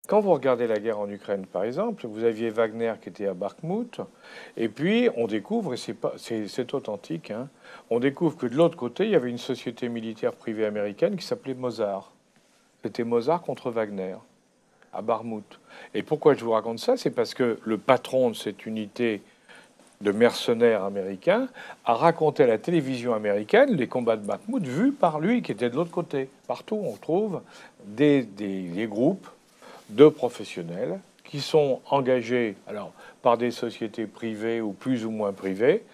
Quand vous regardez la guerre en Ukraine, par exemple, vous aviez Wagner qui était à Bakhmout, et puis on découvre, et c'est authentique, hein, on découvre que de l'autre côté, il y avait une société militaire privée américaine qui s'appelait Mossad. C'était Mossad contre Wagner, à Bakhmout. Et pourquoi je vous raconte ça? C'est parce que le patron de cette unité de mercenaires américains a raconté à la télévision américaine les combats de Bakhmout vus par lui qui était de l'autre côté. Partout, on trouve des groupes de professionnels qui sont engagés alors, par des sociétés privées ou plus ou moins privées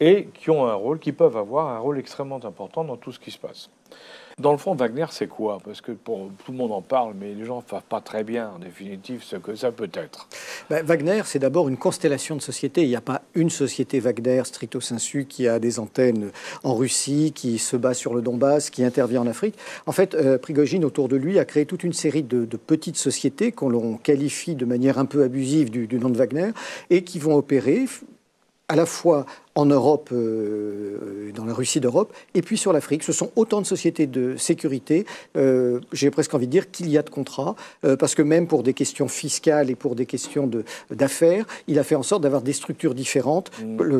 et qui ont un rôle, qui peuvent avoir un rôle extrêmement important dans tout ce qui se passe. Dans le fond, Wagner, c'est quoi? Parce que tout le monde en parle, mais les gens ne savent pas très bien, en définitive, ce que ça peut être. Wagner, c'est d'abord une constellation de sociétés. Il n'y a pas une société Wagner, stricto sensu, qui a des antennes en Russie, qui se bat sur le Donbass, qui intervient en Afrique. En fait, Prigojine, autour de lui, a créé toute une série de petites sociétés qu'on qualifie de manière un peu abusive du nom de Wagner, et qui vont opérer à la fois en Europe, dans la Russie d'Europe, et puis sur l'Afrique. Ce sont autant de sociétés de sécurité, j'ai presque envie de dire qu'il y a de contrats, parce que même pour des questions fiscales et pour des questions d'affaires, il a fait en sorte d'avoir des structures différentes,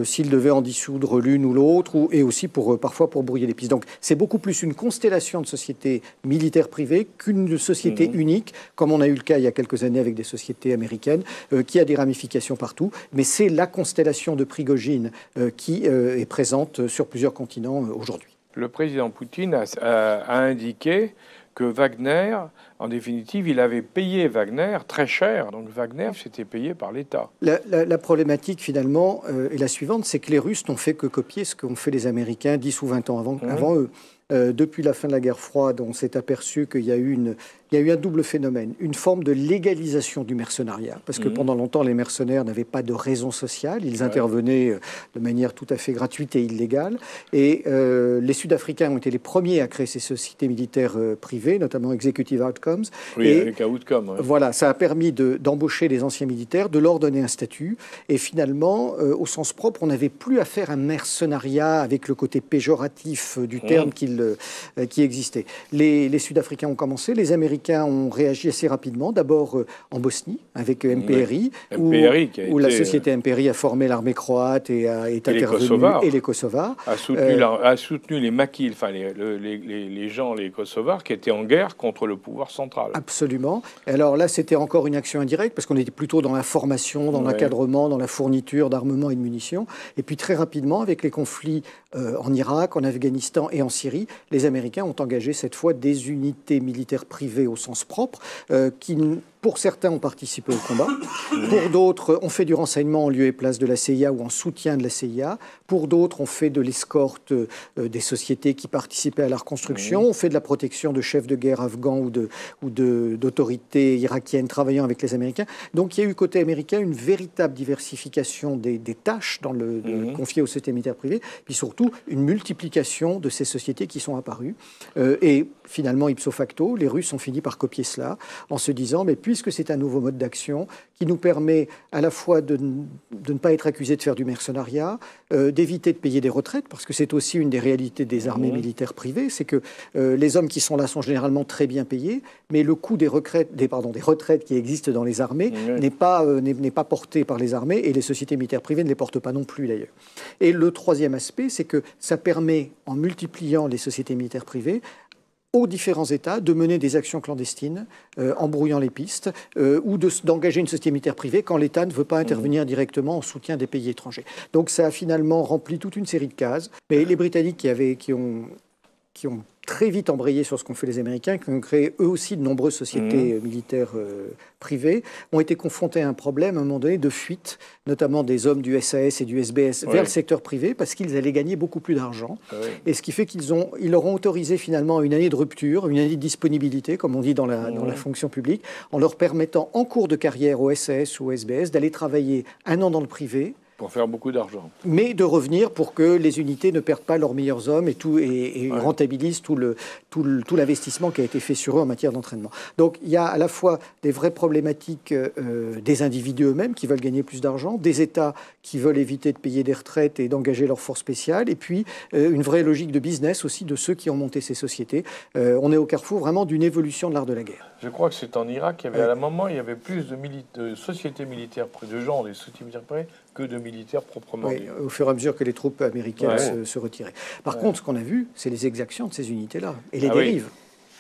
s'il devait en dissoudre l'une ou l'autre, et aussi parfois pour brouiller les pistes. Donc c'est beaucoup plus une constellation de sociétés militaires privées qu'une société unique, comme on a eu le cas il y a quelques années avec des sociétés américaines, qui a des ramifications partout. Mais c'est la constellation de Prigojine qui est présente sur plusieurs continents aujourd'hui. Le président Poutine a indiqué que Wagner, en définitive, il avait payé Wagner très cher. Donc Wagner, c'était payé par l'État. La problématique, finalement, est la suivante, c'est que les Russes n'ont fait que copier ce qu'ont fait les Américains 10 ou 20 ans avant eux. Depuis la fin de la guerre froide, on s'est aperçu qu'il y a eu un double phénomène, une forme de légalisation du mercenariat, parce que pendant longtemps, les mercenaires n'avaient pas de raison sociale, ils intervenaient de manière tout à fait gratuite et illégale, et les Sud-Africains ont été les premiers à créer ces sociétés militaires privées, notamment Executive Outcomes. Oui, et avec Outcome. Ouais. Voilà, ça a permis d'embaucher les anciens militaires, de leur donner un statut, et finalement, au sens propre, on n'avait plus affaire à un mercenariat avec le côté péjoratif du terme qui existait. Les Sud-Africains ont commencé, les Américains ont réagi assez rapidement, d'abord en Bosnie, avec MPRI, où la société MPRI a formé l'armée croate et est intervenue, et les Kosovars. A soutenu les maquis, enfin les Kosovars qui étaient en guerre contre le pouvoir central. Absolument. Et alors là, c'était encore une action indirecte, parce qu'on était plutôt dans la formation, dans l'encadrement, dans la fourniture d'armement et de munitions. Et puis très rapidement, avec les conflits en Irak, en Afghanistan et en Syrie, les Américains ont engagé cette fois des unités militaires privées au sens propre, qui, pour certains, ont participé au combat. Pour d'autres, ont fait du renseignement en lieu et place de la CIA ou en soutien de la CIA. Pour d'autres, ont fait de l'escorte des sociétés qui participaient à la reconstruction. On fait de la protection de chefs de guerre afghans ou d'autorités irakiennes travaillant avec les Américains. Donc il y a eu côté américain une véritable diversification des tâches confiées aux sociétés militaires privées, puis surtout une multiplication de ces sociétés qui sont apparues. Et finalement, ipso facto, les Russes ont fini par copier cela en se disant, mais puisque c'est un nouveau mode d'action qui nous permet à la fois de ne pas être accusés de faire du mercenariat, d'éviter de payer des retraites, parce que c'est aussi une des réalités des armées militaires privées, c'est que les hommes qui sont là sont généralement très bien payés, mais le coût des retraites qui existent dans les armées n'est pas porté par les armées, et les sociétés militaires privées ne les portent pas non plus d'ailleurs. Et le troisième aspect, c'est que ça permet, en multipliant les sociétés militaires privées, aux différents États de mener des actions clandestines en brouillant les pistes ou d'engager une société militaire privée quand l'État ne veut pas intervenir directement en soutien des pays étrangers. Donc ça a finalement rempli toute une série de cases. Mais les Britanniques qui ont très vite embrayé sur ce qu'ont fait les Américains, qui ont créé eux aussi de nombreuses sociétés militaires privées, ont été confrontés à un problème à un moment donné de fuite, notamment des hommes du SAS et du SBS vers le secteur privé, parce qu'ils allaient gagner beaucoup plus d'argent. Et ce qui fait qu'ils leur ont autorisé finalement une année de rupture, une année de disponibilité, comme on dit dans la fonction publique, en leur permettant en cours de carrière au SAS ou au SBS d'aller travailler 1 an dans le privé, pour faire beaucoup d'argent. Mais de revenir pour que les unités ne perdent pas leurs meilleurs hommes et rentabilisent tout l'investissement qui a été fait sur eux en matière d'entraînement. Donc il y a à la fois des vraies problématiques des individus eux-mêmes qui veulent gagner plus d'argent, des États qui veulent éviter de payer des retraites et d'engager leurs forces spéciales, et puis une vraie logique de business aussi de ceux qui ont monté ces sociétés. On est au carrefour vraiment d'une évolution de l'art de la guerre. Je crois que c'est en Irak qu'il y avait, à un moment, il y avait plus de sociétés militaires, de gens des sociétés militaires privées que de militaires proprement dits. Au fur et à mesure que les troupes américaines se retiraient. Par contre, ce qu'on a vu, c'est les exactions de ces unités-là et les dérives.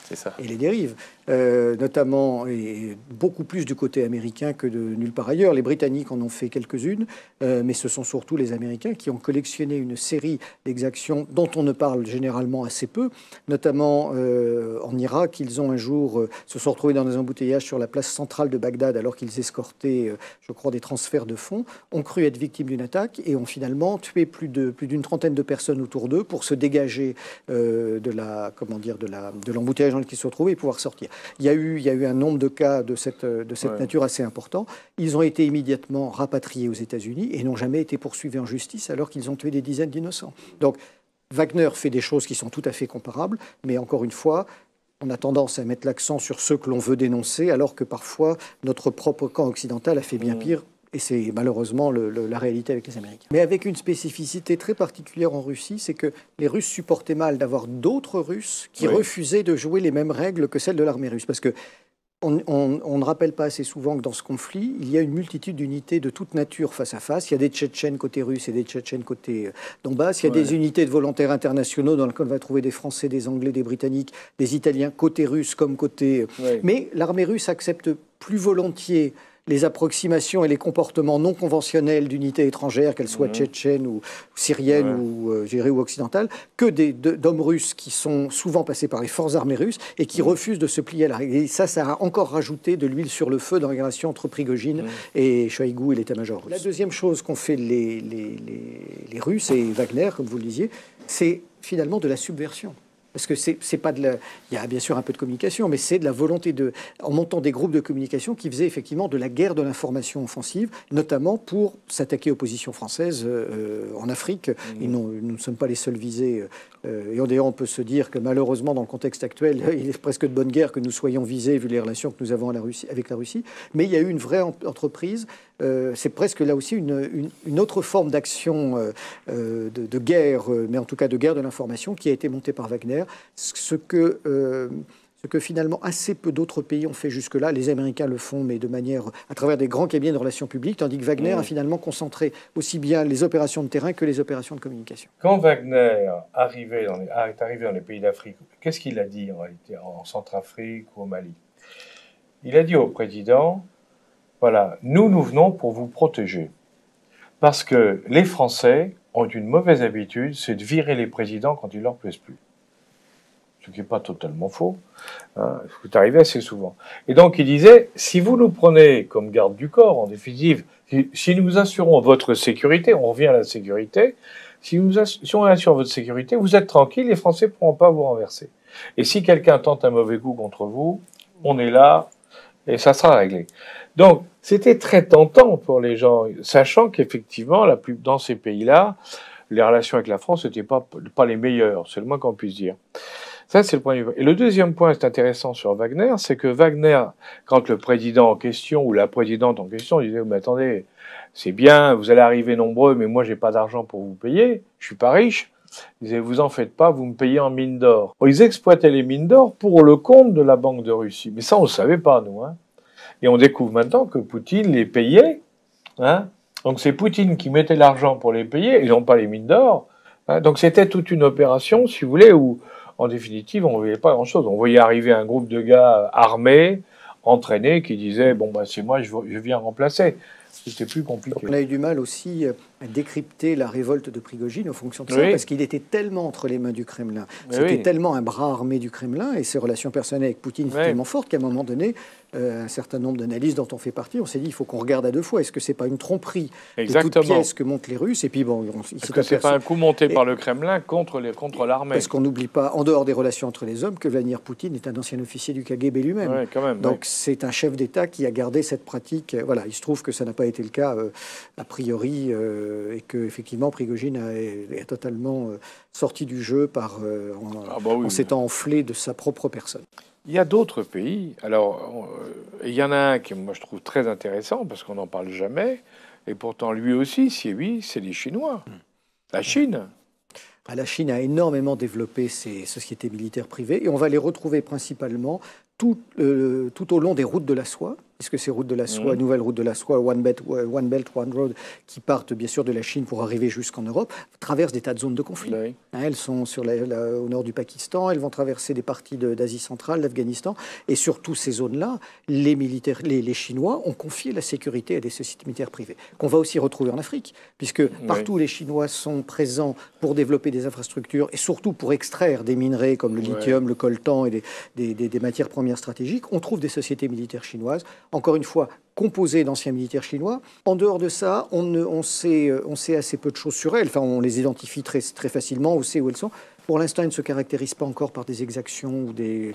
C'est ça. Et les dérives, notamment, et beaucoup plus du côté américain que de nulle part ailleurs. Les Britanniques en ont fait quelques-unes, mais ce sont surtout les Américains qui ont collectionné une série d'exactions dont on ne parle généralement assez peu, notamment en Irak. Ils ont un jour se sont retrouvés dans des embouteillages sur la place centrale de Bagdad alors qu'ils escortaient, je crois, des transferts de fonds, ont cru être victimes d'une attaque et ont finalement tué plus d'une trentaine de personnes autour d'eux pour se dégager de l'embouteillage qui se retrouvaient et pouvoir sortir. Il y a eu un nombre de cas de cette nature assez important. Ils ont été immédiatement rapatriés aux États-Unis et n'ont jamais été poursuivis en justice alors qu'ils ont tué des dizaines d'innocents. Donc Wagner fait des choses qui sont tout à fait comparables, mais encore une fois, on a tendance à mettre l'accent sur ceux que l'on veut dénoncer, alors que parfois notre propre camp occidental a fait bien pire. Et c'est malheureusement la réalité avec les Américains. Mais avec une spécificité très particulière en Russie, c'est que les Russes supportaient mal d'avoir d'autres Russes qui refusaient de jouer les mêmes règles que celles de l'armée russe. Parce que on ne rappelle pas assez souvent que dans ce conflit, il y a une multitude d'unités de toute nature face à face. Il y a des Tchétchènes côté russe et des Tchétchènes côté Donbass. Il y a des unités de volontaires internationaux dans lesquelles on va trouver des Français, des Anglais, des Britanniques, des Italiens côté russe comme côté... Mais l'armée russe accepte plus volontiers les approximations et les comportements non conventionnels d'unités étrangères, qu'elles soient tchétchènes ou syriennes ou occidentales, que d'hommes russes qui sont souvent passés par les forces armées russes et qui refusent de se plier à la règle. Et ça a encore rajouté de l'huile sur le feu dans la relation entre Prigojine et Shoigu et l'état-major russe. La deuxième chose qu'ont fait les Russes et Wagner, comme vous le disiez, c'est finalement de la subversion. Parce que c'est pas il y a bien sûr un peu de communication, mais c'est de la volonté en montant des groupes de communication qui faisaient effectivement de la guerre de l'information offensive, notamment pour s'attaquer aux positions françaises en Afrique. Et nous ne sommes pas les seuls visés. Et d'ailleurs, on peut se dire que malheureusement, dans le contexte actuel, il est presque de bonne guerre que nous soyons visés, vu les relations que nous avons avec la Russie. Mais il y a eu une vraie entreprise. C'est presque là aussi une autre forme d'action de guerre, mais en tout cas de guerre de l'information, qui a été montée par Wagner. Ce que finalement assez peu d'autres pays ont fait jusque-là. Les Américains le font, mais de manière à travers des grands cabinets de relations publiques, tandis que Wagner a finalement concentré aussi bien les opérations de terrain que les opérations de communication. Quand Wagner est arrivé dans les pays d'Afrique, qu'est-ce qu'il a dit en réalité en Centrafrique ou au Mali? Il a dit au président, voilà, nous venons pour vous protéger. Parce que les Français ont une mauvaise habitude, c'est de virer les présidents quand ils leur plaisent plus. Ce qui n'est pas totalement faux, hein, ce qui est arrivé assez souvent. Et donc il disait, si vous nous prenez comme garde du corps, en définitive, si nous assurons votre sécurité, on revient à la sécurité, si on assure votre sécurité, vous êtes tranquille, les Français ne pourront pas vous renverser. Et si quelqu'un tente un mauvais coup contre vous, on est là et ça sera réglé. Donc c'était très tentant pour les gens, sachant qu'effectivement, dans ces pays-là, les relations avec la France n'étaient pas les meilleures, c'est le moins qu'on puisse dire. Ça, c'est le premier point. Et le deuxième point, c'est intéressant sur Wagner, c'est que Wagner, quand le président en question ou la présidente en question disait, mais attendez, c'est bien, vous allez arriver nombreux, mais moi, j'ai pas d'argent pour vous payer, je suis pas riche. Ils disaient, vous en faites pas, vous me payez en mines d'or. Ils exploitaient les mines d'or pour le compte de la Banque de Russie. Mais ça, on le savait pas, nous, hein. Et on découvre maintenant que Poutine les payait, hein. Donc c'est Poutine qui mettait l'argent pour les payer, et non pas les mines d'or. Hein. Donc c'était toute une opération, si vous voulez, où en définitive, on ne voyait pas grand-chose. On voyait arriver un groupe de gars armés, entraînés, qui disaient « Bon, bah, c'est moi, je viens remplacer ». C'était plus compliqué. On a eu du mal aussi à décrypter la révolte de Prigojine en fonction de ça, parce qu'il était tellement entre les mains du Kremlin. C'était tellement un bras armé du Kremlin, et ses relations personnelles avec Poutine étaient tellement fortes qu'à un moment donné, un certain nombre d'analyses dont on fait partie, on s'est dit il faut qu'on regarde à deux fois. Est-ce que c'est pas une tromperie de toute pièce que montent les Russes? Et puis bon, est-ce que c'est pas un coup monté par le Kremlin contre l'armée? Parce qu'on n'oublie pas, en dehors des relations entre les hommes, que Vladimir Poutine est un ancien officier du KGB lui-même. Ouais, quand même. Donc c'est un chef d'État qui a gardé cette pratique. Voilà, il se trouve que ça n'a pas été le cas a priori, et que effectivement Prigojine est totalement sorti du jeu en s'étant enflé de sa propre personne. Il y a d'autres pays. Alors, il y en a un qui, moi, je trouve très intéressant, parce qu'on n'en parle jamais, et pourtant, lui aussi, c'est les Chinois. La Chine. La Chine a énormément développé ses sociétés militaires privées, et on va les retrouver principalement tout au long des routes de la soie, puisque ces routes de la soie, nouvelles routes de la soie, One Belt, One Road, qui partent bien sûr de la Chine pour arriver jusqu'en Europe, traversent des tas de zones de conflit. Oui. Elles sont au nord du Pakistan, elles vont traverser des parties d'Asie centrale, d'Afghanistan, et sur toutes ces zones-là, les Chinois ont confié la sécurité à des sociétés militaires privées, qu'on va aussi retrouver en Afrique, puisque partout les Chinois sont présents pour développer des infrastructures et surtout pour extraire des minerais comme le lithium, le coltan et des matières premières stratégiques. On trouve des sociétés militaires chinoises, encore une fois, composées d'anciens militaires chinois. En dehors de ça, on sait assez peu de choses sur elles. Enfin, on les identifie très facilement, on sait où elles sont. Pour l'instant, elles ne se caractérisent pas encore par des exactions ou des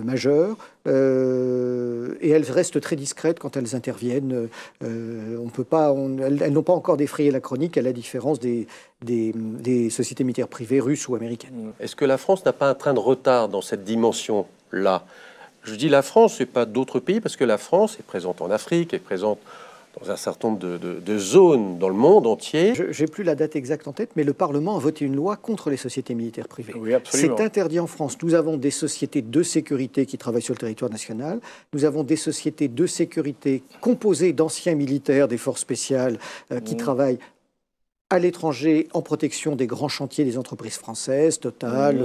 majeures. Et elles restent très discrètes quand elles interviennent. Elles n'ont pas encore défrayé la chronique, à la différence des sociétés militaires privées russes ou américaines. Est-ce que la France n'a pas un train de retard dans cette dimension-là? Je dis la France, et pas d'autres pays, parce que la France est présente en Afrique, est présente dans un certain nombre de zones dans le monde entier. Je n'ai plus la date exacte en tête, mais le Parlement a voté une loi contre les sociétés militaires privées. Oui, absolument. C'est interdit en France. Nous avons des sociétés de sécurité qui travaillent sur le territoire national. Nous avons des sociétés de sécurité composées d'anciens militaires des forces spéciales qui travaillent à l'étranger en protection des grands chantiers des entreprises françaises, Total,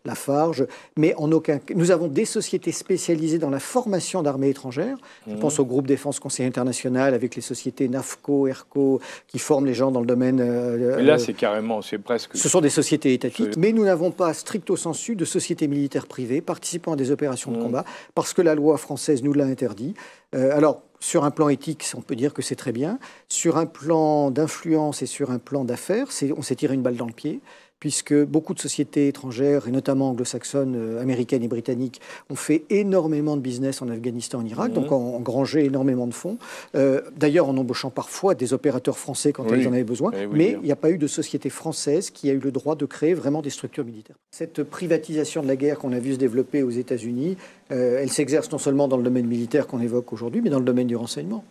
Lafarge, mais en aucun cas. Nous avons des sociétés spécialisées dans la formation d'armées étrangères. Je pense au groupe Défense Conseil International avec les sociétés NAFCO, ERCO, qui forment les gens dans le domaine... Et là, c'est carrément, c'est presque... Ce sont des sociétés étatiques, mais nous n'avons pas stricto sensu de sociétés militaires privées participant à des opérations de combat, parce que la loi française nous l'a interdit. Alors, sur un plan éthique, on peut dire que c'est très bien. Sur un plan d'influence et sur un plan d'affaires, on s'est tiré une balle dans le pied, puisque beaucoup de sociétés étrangères, et notamment anglo-saxonnes, américaines et britanniques, ont fait énormément de business en Afghanistan, en Irak, donc ont engrangé énormément de fonds. D'ailleurs, en embauchant parfois des opérateurs français quand ils en avaient besoin. Mais il n'y a pas eu de société française qui a eu le droit de créer vraiment des structures militaires. Cette privatisation de la guerre qu'on a vu se développer aux États-Unis, elle s'exerce non seulement dans le domaine militaire qu'on évoque aujourd'hui, mais dans le domaine du renseignement.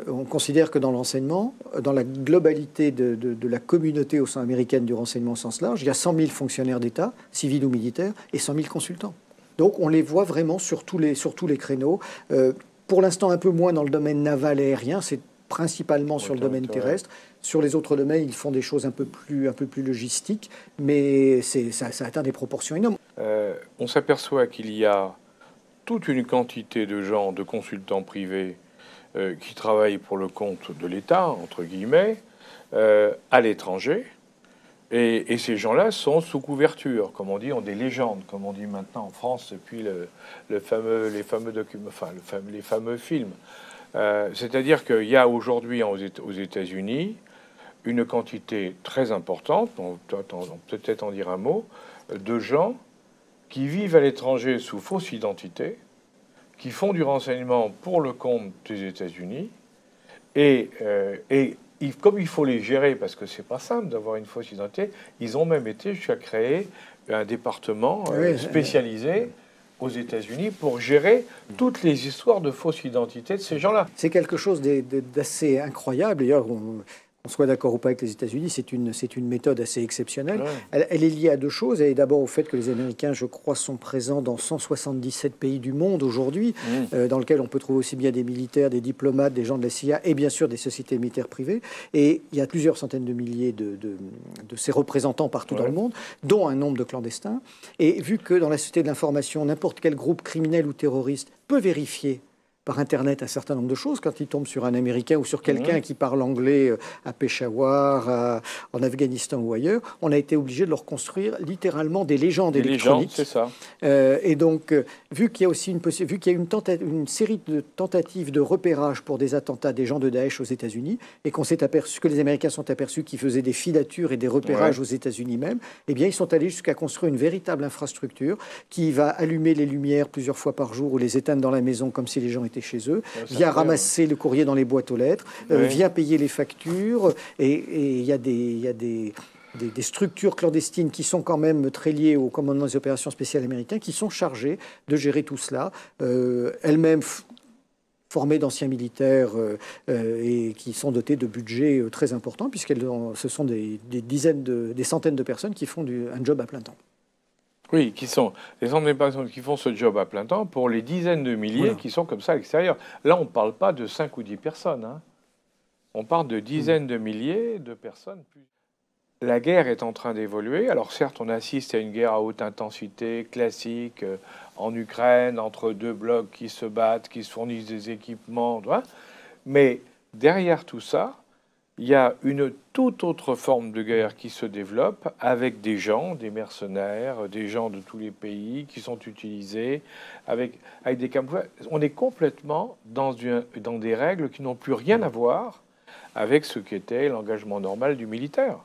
On considère que dans le renseignement, dans la globalité de la communauté au sein américaine du renseignement au sens large, il y a 100 000 fonctionnaires d'État, civils ou militaires, et 100 000 consultants. Donc on les voit vraiment sur tous les créneaux. Pour l'instant, un peu moins dans le domaine naval et aérien, c'est principalement sur le domaine terrestre. Sur les autres domaines, ils font des choses un peu plus logistiques, mais ça atteint des proportions énormes. On s'aperçoit qu'il y a toute une quantité de gens, de consultants privés, qui travaillent pour le compte de l'État, entre guillemets, à l'étranger. Et ces gens-là sont sous couverture, comme on dit, ont des légendes, comme on dit maintenant en France depuis les fameux films. C'est-à-dire qu'il y a aujourd'hui aux États-Unis une quantité très importante, on peut peut-être en dire un mot, de gens qui vivent à l'étranger sous fausse identité, qui font du renseignement pour le compte des États-Unis, et comme il faut les gérer, parce que c'est pas simple d'avoir une fausse identité, ils ont même été jusqu'à créer un département spécialisé aux États-Unis pour gérer toutes les histoires de fausse identité de ces gens-là. C'est quelque chose d'assez incroyable. D'ailleurs, on soit d'accord ou pas avec les États-Unis, c'est une méthode assez exceptionnelle. Elle est liée à deux choses. Elle est d'abord au fait que les Américains, je crois, sont présents dans 177 pays du monde aujourd'hui, dans lequel on peut trouver aussi bien des militaires, des diplomates, des gens de la CIA et bien sûr des sociétés militaires privées. Et il y a plusieurs centaines de milliers de ces représentants partout dans le monde, dont un nombre de clandestins. Et vu que dans la société de l'information, n'importe quel groupe criminel ou terroriste peut vérifier par Internet un certain nombre de choses, quand il tombe sur un Américain ou sur quelqu'un qui parle anglais à Peshawar, en Afghanistan ou ailleurs, on a été obligé de leur construire littéralement des légendes électroniques. C'est ça. Et donc, vu qu'il y a aussi une série de tentatives de repérage pour des attentats des gens de Daesh aux États-Unis, et qu'on s'est aperçu que les Américains sont aperçus qu'ils faisaient des filatures et des repérages aux États-Unis même, eh bien, ils sont allés jusqu'à construire une véritable infrastructure qui va allumer les lumières plusieurs fois par jour ou les éteindre dans la maison comme si les gens étaient chez eux, vient ramasser le courrier dans les boîtes aux lettres, vient payer les factures, et il y a des structures clandestines qui sont quand même très liées au commandement des opérations spéciales américains, qui sont chargées de gérer tout cela, elles-mêmes formées d'anciens militaires et qui sont dotées de budgets très importants, puisque ce sont des centaines de personnes qui font un job à plein temps. Oui, qui sont les centres d'épargne qui font ce job à plein temps pour les dizaines de milliers Voilà. qui sont comme ça à l'extérieur. Là, on ne parle pas de 5 ou 10 personnes. Hein. On parle de dizaines de milliers de personnes. La guerre est en train d'évoluer. Alors certes, on assiste à une guerre à haute intensité classique en Ukraine, entre deux blocs qui se battent, qui se fournissent des équipements. Mais derrière tout ça, il y a une toute autre forme de guerre qui se développe avec des gens, des mercenaires, des gens de tous les pays qui sont utilisés avec des camouflages. On est complètement dans des règles qui n'ont plus rien à voir avec ce qu'était l'engagement normal du militaire.